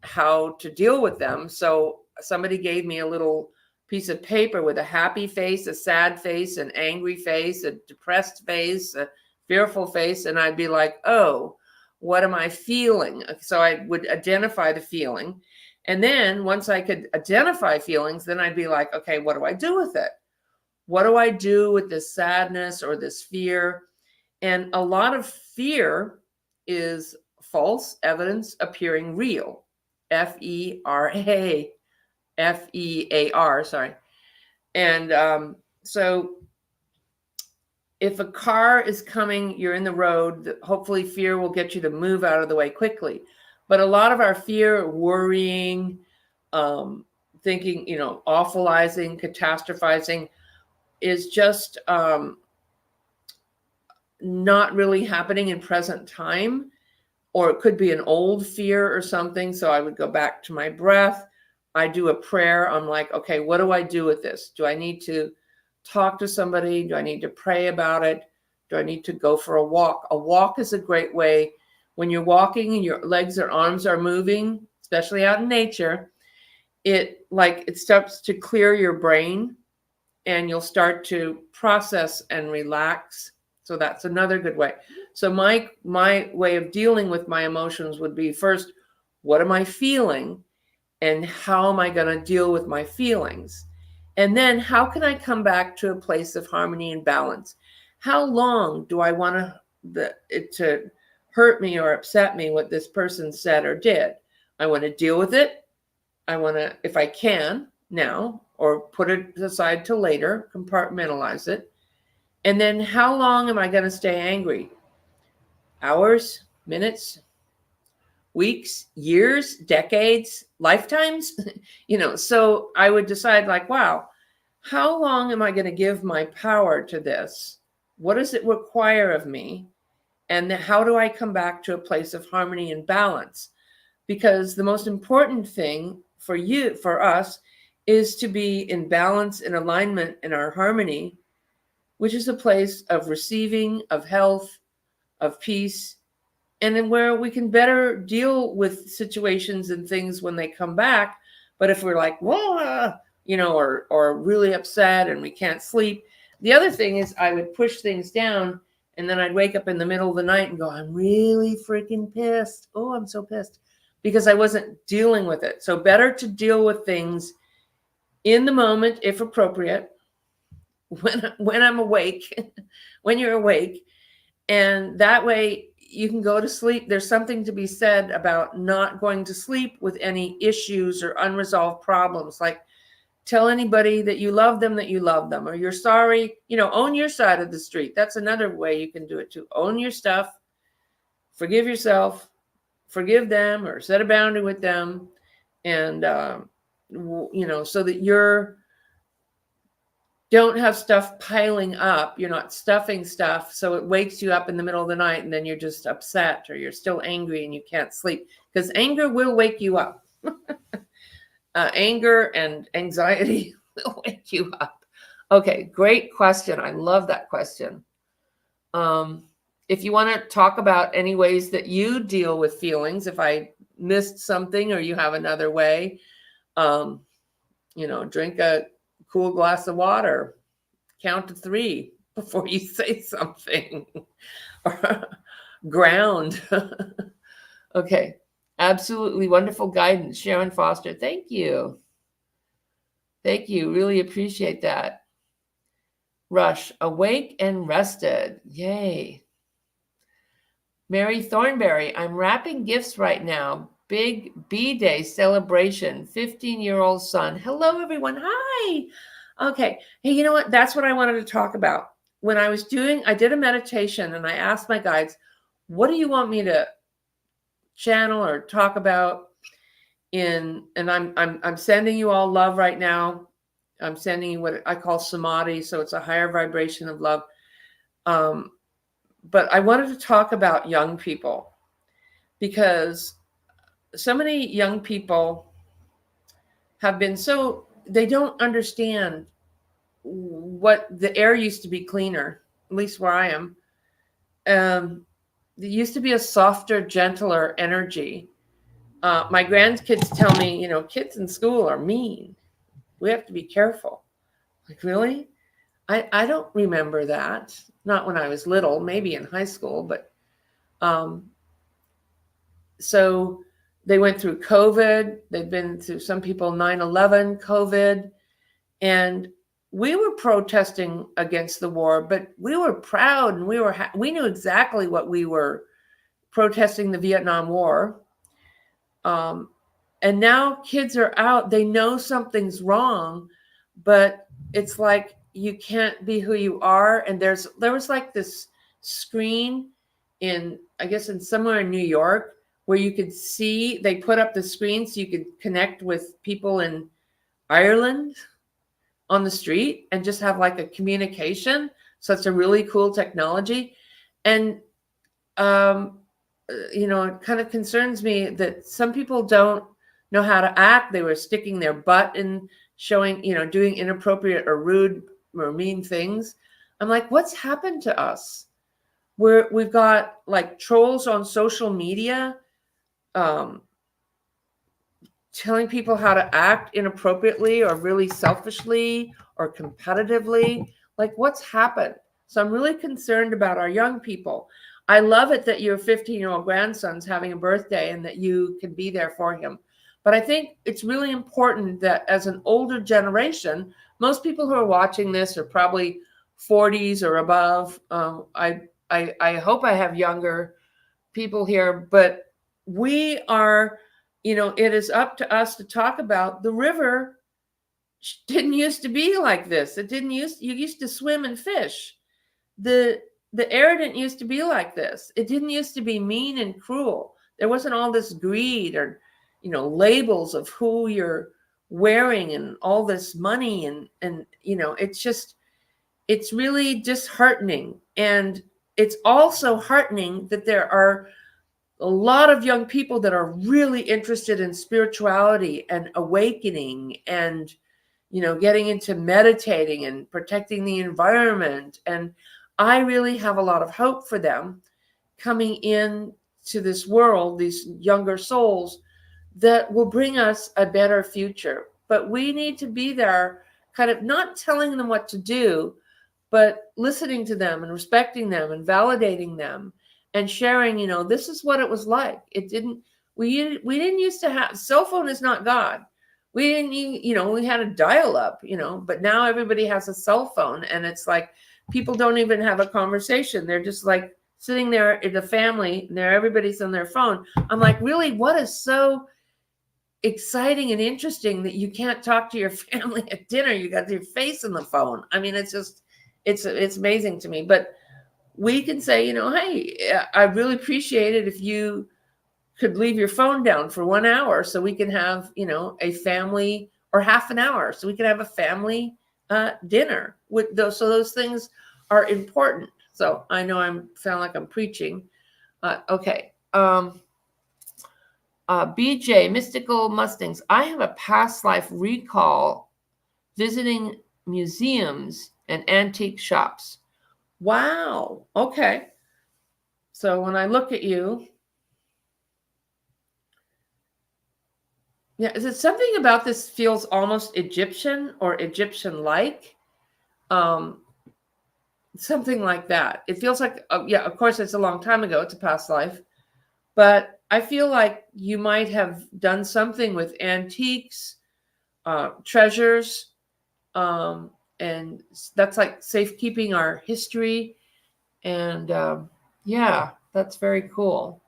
how to deal with them. So somebody gave me a little piece of paper with a happy face, a sad face, an angry face, a depressed face, a fearful face. And I'd be like, oh, what am I feeling? So I would identify the feeling. And then once I could identify feelings, then I'd be like, okay, what do I do with it? What do I do with this sadness or this fear? And a lot of fear is false evidence appearing real. F-E-A-R, sorry. And so if a car is coming, you're in the road, hopefully fear will get you to move out of the way quickly. But a lot of our fear, worrying, thinking, awfulizing, catastrophizing is just not really happening in present time, or it could be an old fear or something. So I would go back to my breath. I do a prayer. I'm like, okay, what do I do with this? Do I need to talk to somebody? Do I need to pray about it? Do I need to go for a walk? A walk is a great way when you're walking and your legs or arms are moving, especially out in nature. It starts to clear your brain, and you'll start to process and relax. So that's another good way. So my way of dealing with my emotions would be, first, what am I feeling? And how am I going to deal with my feelings? And then how can I come back to a place of harmony and balance? How long do I want it to hurt me or upset me what this person said or did? I want to deal with it. I want to, if I can now, or put it aside till later, compartmentalize it. And then how long am I going to stay angry? Hours, minutes, weeks, years, decades, lifetimes? So I would decide, like, wow, how long am I going to give my power to this? What does it require of me? And how do I come back to a place of harmony and balance? Because the most important thing for us, is to be in balance, in alignment, in our harmony, which is a place of receiving, of health, of peace, and then where we can better deal with situations and things when they come back. But if we're like, whoa, or really upset and we can't sleep. The other thing is I would push things down, and then I'd wake up in the middle of the night and go, I'm really freaking pissed. Oh, I'm so pissed, because I wasn't dealing with it. So better to deal with things in the moment, if appropriate, when I'm awake, when you're awake. And that way you can go to sleep. There's something to be said about not going to sleep with any issues or unresolved problems. Like, tell anybody that you love them, or you're sorry, own your side of the street. That's another way you can do it too. Own your stuff, forgive yourself, forgive them, or set a boundary with them. And, so that don't have stuff piling up. You're not stuffing stuff, so it wakes you up in the middle of the night, and then you're just upset, or you're still angry and you can't sleep, because anger will wake you up. Anger and anxiety will wake you up. Okay, great question. I love that question. If you want to talk about any ways that you deal with feelings, if I missed something or you have another way, drink a cool glass of water, count to 3 before you say something, or ground. Okay, absolutely wonderful guidance, Sharon Foster. Thank you. Thank you. Really appreciate that. Rush, awake and rested. Yay. Mary Thornberry, I'm wrapping gifts right now. Big B-Day celebration, 15-year-old son. Hello, everyone. Hi. Okay. Hey, you know what? That's what I wanted to talk about. When I did a meditation, and I asked my guides, what do you want me to channel or talk about? And I'm sending you all love right now. I'm sending you what I call samadhi. So it's a higher vibration of love. But I wanted to talk about young people, because so many young people have been they don't understand what the air used to be cleaner, at least where I am. There used to be a softer, gentler energy. My grandkids tell me, kids in school are mean. We have to be careful. Like, really? I don't remember that. Not when I was little, maybe in high school, but so they went through COVID. They've been through, some people, 9/11, COVID. And we were protesting against the war, but we were proud, and we knew exactly what we were protesting, the Vietnam War. And now kids are out. They know something's wrong, but it's like, you can't be who you are. And there was like this screen in somewhere in New York, where you could see, they put up the screen so you could connect with people in Ireland on the street and just have like a communication. So it's a really cool technology. And, it kind of concerns me that some people don't know how to act. They were sticking their butt in, showing, doing inappropriate or rude or mean things. I'm like, what's happened to us? We've got like trolls on social media, telling people how to act inappropriately or really selfishly or competitively. Like, what's happened? So I'm really concerned about our young people. I love it that your 15-year-old grandson's having a birthday and that you can be there for him. But I think it's really important that as an older generation, most people who are watching this are probably 40s or above. I hope I have younger people here, but we are, it is up to us to talk about the river. Didn't used to be like this. You used to swim and fish. The air didn't used to be like this. It didn't used to be mean and cruel. There wasn't all this greed or, labels of who you're wearing and all this money and it's really disheartening. And it's also heartening that there are a lot of young people that are really interested in spirituality and awakening and, getting into meditating and protecting the environment. And I really have a lot of hope for them coming in to this world, these younger souls that will bring us a better future. But we need to be there, kind of not telling them what to do, but listening to them and respecting them and validating them and sharing, this is what it was like. We didn't used to have, cell phone is not God. We didn't, we had a dial up, but now everybody has a cell phone and it's like, people don't even have a conversation. They're just like sitting there in the family and everybody's on their phone. I'm like, really, what is so exciting and interesting that you can't talk to your family at dinner? You got your face in the phone. I mean, it's amazing to me. But we can say, hey, I really appreciate it if you could leave your phone down for 1 hour so we can have, a family, or half an hour so we can have a family dinner with those. So those things are important. So I know sound like I'm preaching. Okay. BJ, Mystical Mustangs. I have a past life recall visiting museums and antique shops. Wow. Okay. So when I look at you, yeah, is it something about this feels almost Egyptian or Egyptian-like? Something like that. It feels like, of course, it's a long time ago. It's a past life. But I feel like you might have done something with antiques, treasures, and that's like safekeeping our history. And yeah, that's very cool.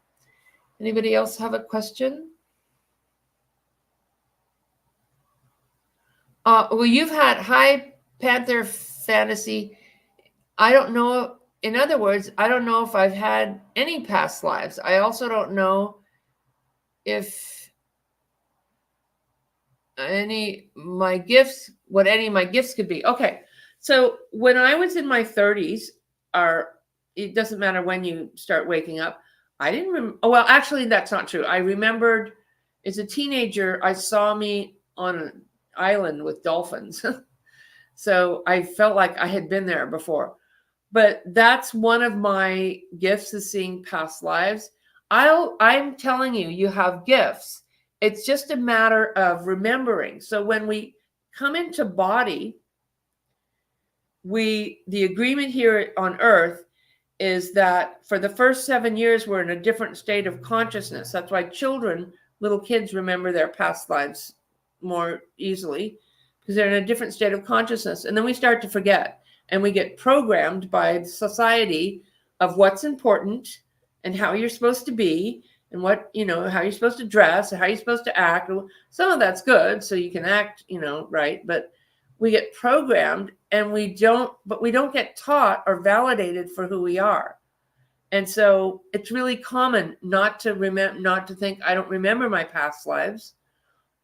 Anybody else have a question? Well, you've had High Panther Fantasy. I don't know. In other words, I don't know if I've had any past lives. I also don't know if any of my gifts could be. Okay. So when I was in my 30s, it doesn't matter when you start waking up. I didn't remember. Oh, well, actually, that's not true. I remembered as a teenager, I saw me on an island with dolphins. So I felt like I had been there before. But that's one of my gifts, is seeing past lives. I'm telling you, you have gifts. It's just a matter of remembering. So when we come into body, the agreement here on Earth is that for the first 7 years, we're in a different state of consciousness. That's why little kids remember their past lives more easily, because they're in a different state of consciousness. And then we start to forget. And we get programmed by society of what's important and how you're supposed to be and how you're supposed to dress and how you're supposed to act. Some of that's good, so you can act, right. But we get programmed and we don't get taught or validated for who we are. And so it's really common not to think I don't remember my past lives,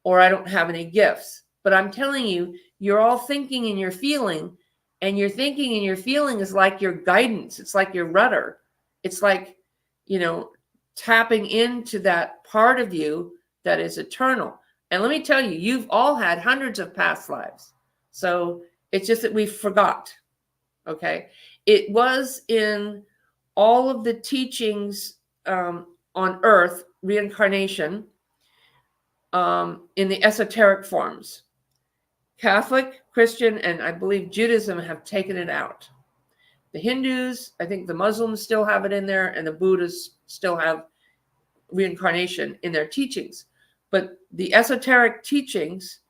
or I don't have any gifts. But I'm telling you, you're all thinking and you're feeling, and your thinking and your feeling is like your guidance. It's like your rudder. It's like, tapping into that part of you that is eternal. And let me tell you, you've all had hundreds of past lives. So it's just that we forgot. Okay. It was in all of the teachings on earth, reincarnation, in the esoteric forms. Catholic, Christian, and I believe Judaism have taken it out. The Hindus, I think the Muslims still have it in there, and the Buddhists still have reincarnation in their teachings. But the esoteric teachings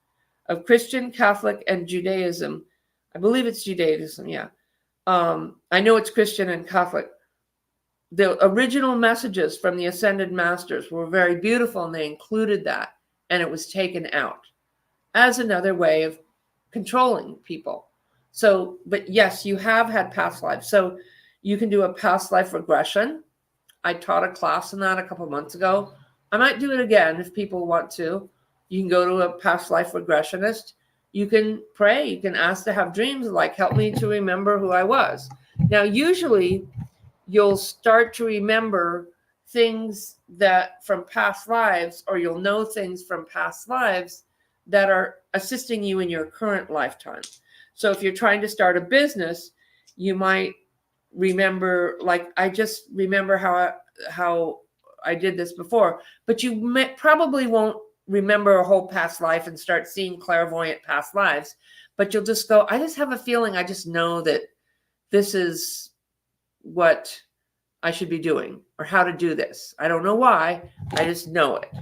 of Christian, Catholic, and Judaism, I believe it's Judaism, yeah. I know it's Christian and Catholic. The original messages from the Ascended Masters were very beautiful, and they included that, and it was taken out as another way of controlling people. So, but yes, you have had past lives. So you can do a past life regression. I taught a class on that a couple months ago. I might do it again if people want to. You can go to a past life regressionist. You can pray. You can ask to have dreams like, help me to remember who I was. Now, usually you'll start to remember things that from past lives, or you'll know things from past lives that are assisting you in your current lifetime. So if you're trying to start a business, you might remember, like, I just remember how I did this before, but you probably won't remember a whole past life and start seeing clairvoyant past lives, but you'll just go, I just have a feeling, I just know that this is what I should be doing, or how to do this. I don't know why, I just know it.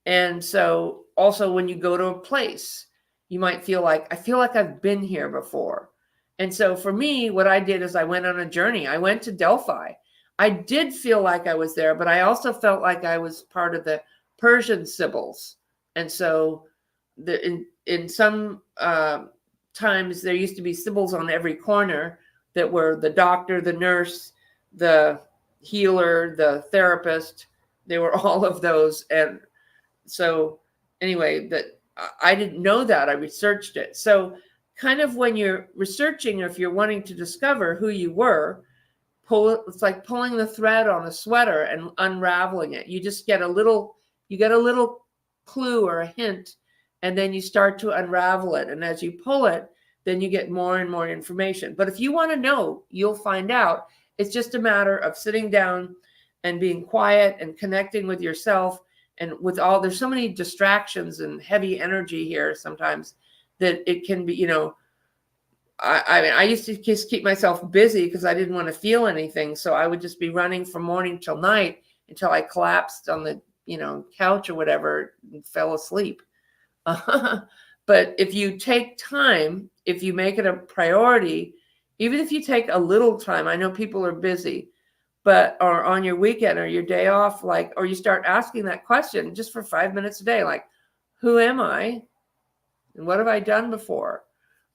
And so also when you go to a place, you might feel like, I feel like I've been here before. And so for me, what I did is I went on a journey. I went to Delphi. I did feel like I was there, but I also felt like I was part of the Persian Sibyls. And so in some times there used to be Sibyls on every corner that were the doctor, the nurse, the healer, the therapist. They were all of those. And so anyway, that I didn't know that. I researched it. So kind of when you're researching, or if you're wanting to discover who you were, it's like pulling the thread on a sweater and unraveling it. You just get a little clue or a hint, and then you start to unravel it. And as you pull it, then you get more and more information. But if you want to know, you'll find out. It's just a matter of sitting down and being quiet and connecting with yourself. And with there's so many distractions and heavy energy here sometimes that it can be, I mean, I used to just keep myself busy because I didn't want to feel anything. So I would just be running from morning till night until I collapsed on the, couch or whatever and fell asleep. But if you take time, if you make it a priority, even if you take a little time, I know people are busy, or on your weekend or your day off, or you start asking that question just for 5 minutes a day, like, who am I? And what have I done before?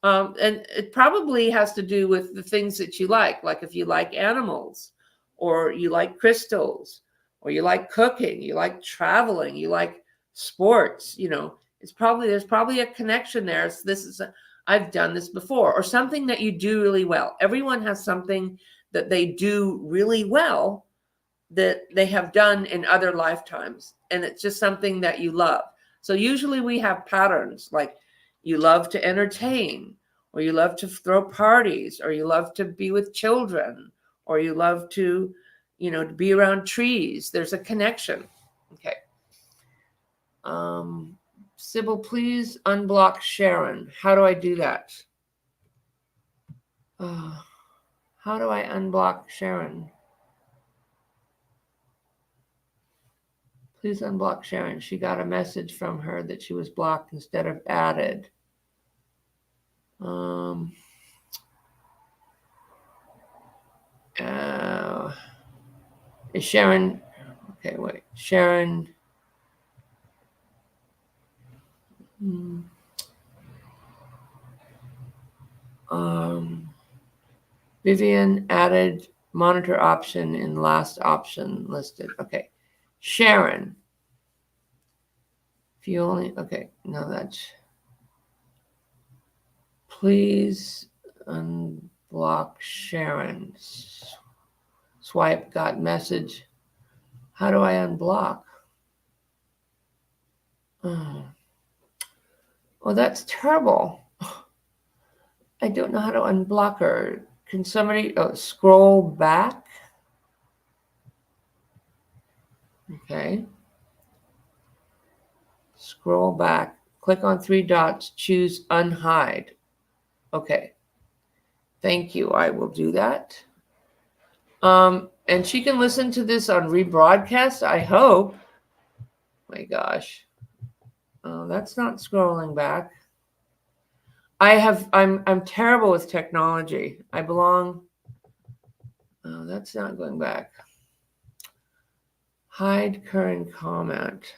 And it probably has to do with the things that you like if you like animals, or you like crystals, or you like cooking, you like traveling, you like sports, there's probably a connection there. So I've done this before, or something that you do really well. Everyone has something that they do really well that they have done in other lifetimes. And it's just something that you love. So usually we have patterns, like you love to entertain, or you love to throw parties, or you love to be with children, or you love to, to be around trees. There's a connection. Okay. Sibyl, please unblock Sharon. How do I do that? How do I unblock Sharon? Please unblock Sharon. She got a message from her that she was blocked instead of added. Is Sharon? Okay, wait. Sharon. Vivian added Monitor option in last option listed. Okay. Sharon. If you only, okay, no, that's, please unblock Sharon. Swipe, got message. How do I unblock? Oh. Well, that's terrible. I don't know how to unblock her. Can somebody scroll back? Okay. Scroll back. Click on 3 dots. Choose unhide. Okay. Thank you. I will do that. And she can listen to this on rebroadcast, I hope. My gosh. Oh, that's not scrolling back. I'm terrible with technology. I belong. Oh, that's not going back. Hide current comment.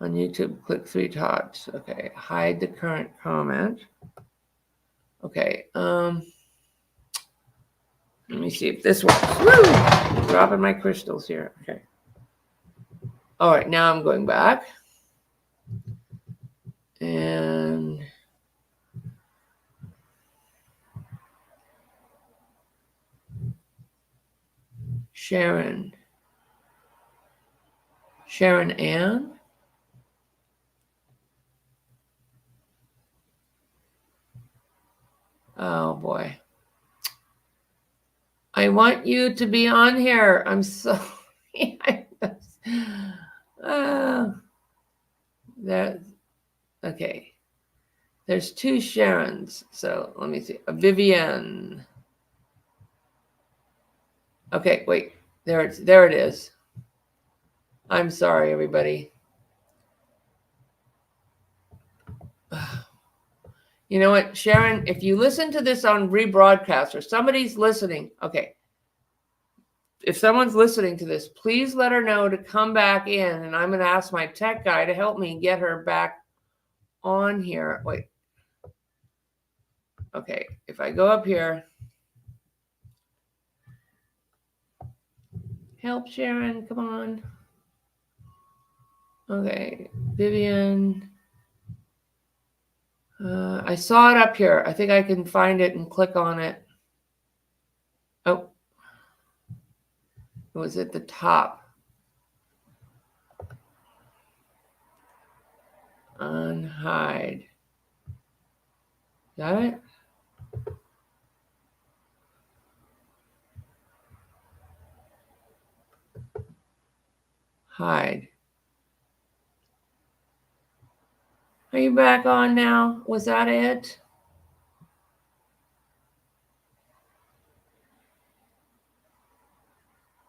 On YouTube, click 3 dots. Okay, hide the current comment. Okay, let me see if this works. Woo! Dropping my crystals here. Okay. All right, now I'm going back. And Sharon Ann. Oh boy. I want you to be on here. I'm so that okay. There's 2 Sharons. So let me see. Vivian. Okay, wait. There it is. I'm sorry, everybody. You know what, Sharon, if you listen to this on rebroadcast or somebody's listening, okay. If someone's listening to this, please let her know to come back in, and I'm going to ask my tech guy to help me get her back on here. Wait. Okay, if I go up here. Help, Sharon, come on. Okay, Vivian. I saw it up here. I think I can find it and click on it. Oh, it was at the top. Unhide. Got it? Hide. Are you back on now? Was that it?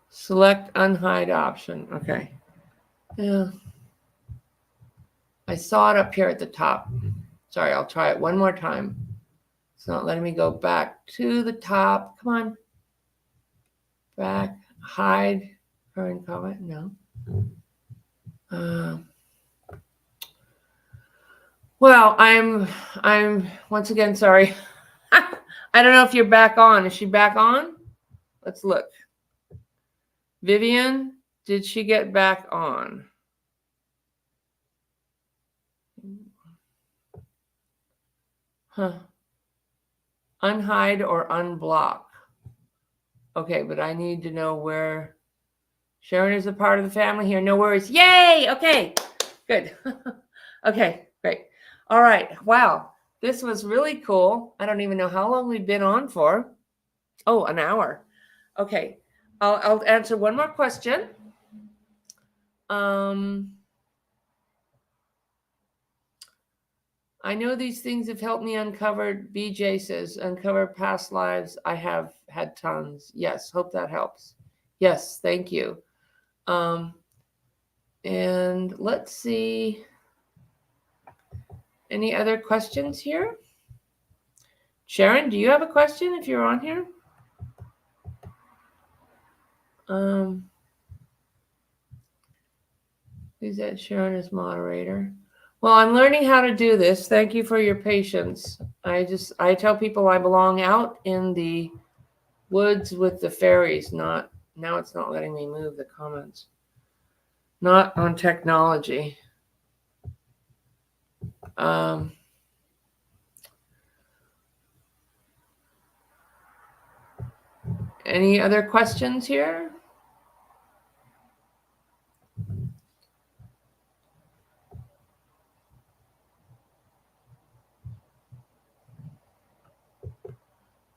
Select unhide option. Okay. Yeah. I saw it up here at the top. Sorry, I'll try it one more time. It's not letting me go back to the top. Come on. Back. Hide. Current comment. No. Well, I'm once again sorry. I don't know if you're back on. Is she back on? Let's look. Vivian, did she get back on? Huh. Unhide or unblock. Okay, but I need to know where Sharon is a part of the family here. No worries. Yay! Okay, good. Okay, great. All right. Wow, this was really cool. I don't even know how long we've been on for. Oh, an hour. Okay, I'll answer one more question. I know these things have helped me uncover, BJ says, uncover past lives. I have had tons. Yes, hope that helps. Yes, thank you. And let's see. Any other questions here? Sharon, do you have a question if you're on here? Who's that? Sharon as moderator. Well, I'm learning how to do this. Thank you for your patience. I tell people I belong out in the Woods with the fairies. Not now. It's not letting me move the comments. Not on technology. Any other questions here?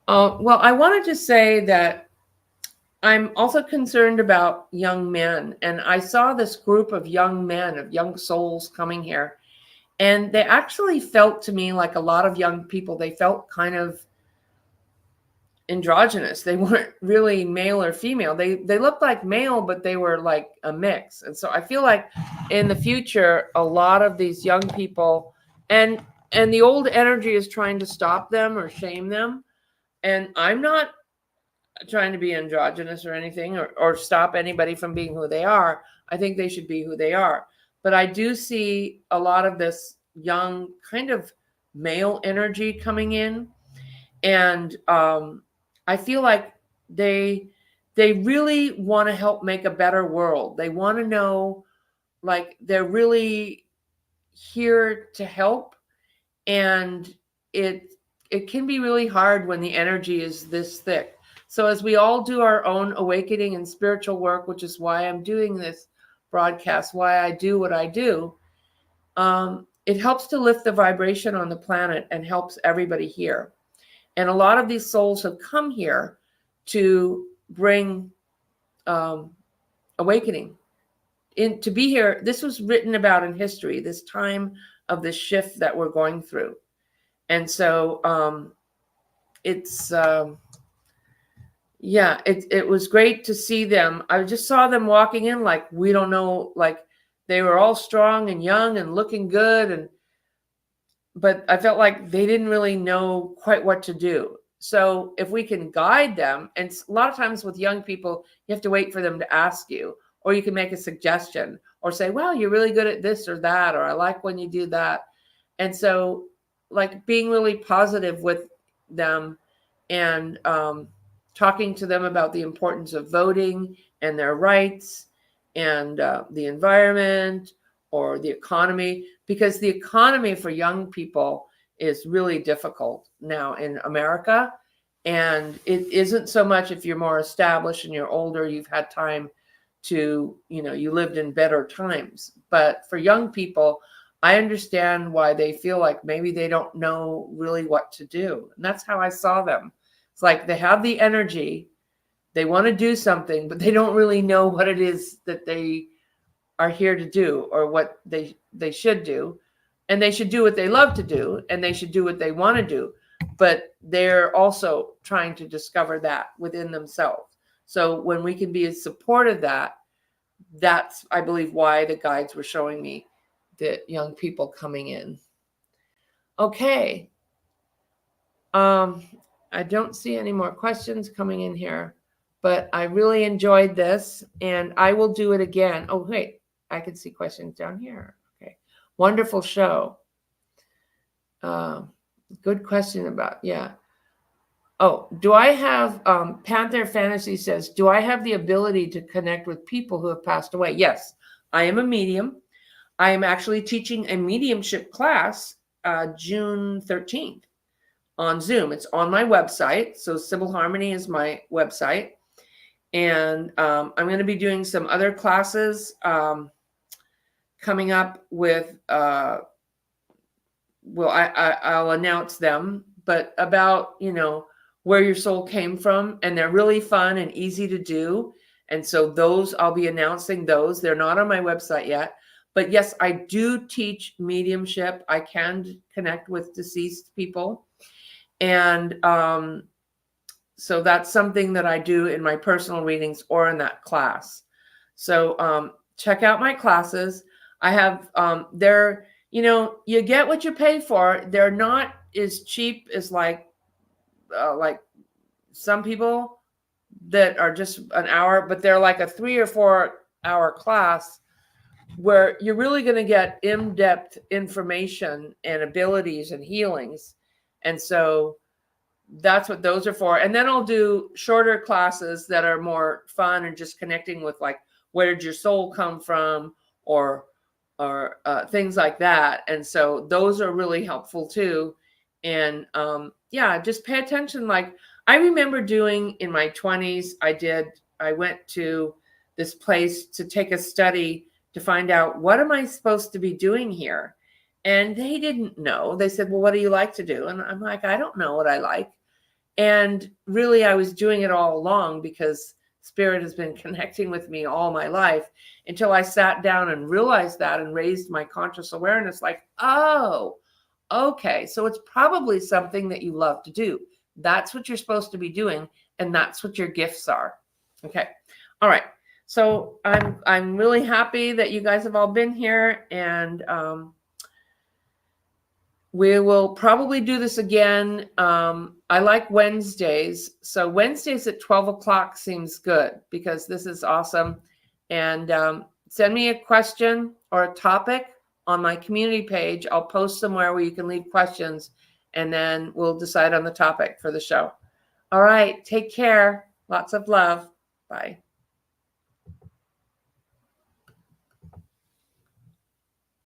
Well, I wanted to say that I'm also concerned about young men. And I saw this group of young men, of young souls coming here. And they actually felt to me like a lot of young people, they felt kind of androgynous. They weren't really male or female. They looked like male, but they were like a mix. And so I feel like in the future, a lot of these young people and the old energy is trying to stop them or shame them. And I'm not trying to be androgynous or anything or stop anybody from being who they are. I think they should be who they are. But I do see a lot of this young kind of male energy coming in. And I feel like they really want to help make a better world. They want to know, like, they're really here to help. And it can be really hard when the energy is this thick. So as we all do our own awakening and spiritual work, which is why I'm doing this broadcast, why I do what I do, it helps to lift the vibration on the planet and helps everybody here. And a lot of these souls have come here to bring awakening. To be here, this was written about in history, this time of this shift that we're going through. And so it's, it was great to see them. I just saw them walking in like, we don't know, like they were all strong and young and looking good. But I felt like they didn't really know quite what to do. So if we can guide them, and a lot of times with young people, you have to wait for them to ask you, or you can make a suggestion or say, well, you're really good at this or that, or I like when you do that. And so like being really positive with them and talking to them about the importance of voting and their rights and the environment or the economy, because the economy for young people is really difficult now in America. And it isn't so much if you're more established and you're older, you've had time to, you lived in better times. But for young people, I understand why they feel like maybe they don't know really what to do. And that's how I saw them. It's like they have the energy, they want to do something, but they don't really know what it is that they are here to do or what they should do. And they should do what they love to do, and they should do what they want to do. But they're also trying to discover that within themselves. So when we can be in support of that, that's, I believe, why the guides were showing me the young people coming in. Okay. I don't see any more questions coming in here, but I really enjoyed this and I will do it again. Oh, wait, I can see questions down here. Okay. Wonderful show. Good question about, yeah. Oh, do I have, Panther Fantasy says, do I have the ability to connect with people who have passed away? Yes, I am a medium. I am actually teaching a mediumship class June 13th on Zoom. It's on my website. So Sibyl Harmony is my website. And I'm going to be doing some other classes coming up with, I'll announce them, but about, where your soul came from. And they're really fun and easy to do. And so those, I'll be announcing those. They're not on my website yet. But yes, I do teach mediumship. I can connect with deceased people. And so that's something that I do in my personal readings or in that class. So check out my classes. I have, you get what you pay for. They're not as cheap as like some people that are just an hour, but they're like a 3 or 4 hour class where you're really going to get in-depth information and abilities and healings. And so that's what those are for. And then I'll do shorter classes that are more fun and just connecting with, like, where did your soul come from, or things like that. And so those are really helpful too. And yeah, just pay attention. Like, I remember doing in my 20s, I went to this place to take a study to find out, what am I supposed to be doing here? And they didn't know. They said, well, what do you like to do? And I'm like, I don't know what I like. And really, I was doing it all along because Spirit has been connecting with me all my life, until I sat down and realized that and raised my conscious awareness, like, oh, okay, so it's probably something that you love to do. That's what you're supposed to be doing, and that's what your gifts are. Okay. All right. So I'm really happy that you guys have all been here, and we will probably do this again. I like Wednesdays. So Wednesdays at 12 o'clock seems good, because this is awesome. And send me a question or a topic on my community page. I'll post somewhere where you can leave questions, and then we'll decide on the topic for the show. All right. Take care. Lots of love. Bye.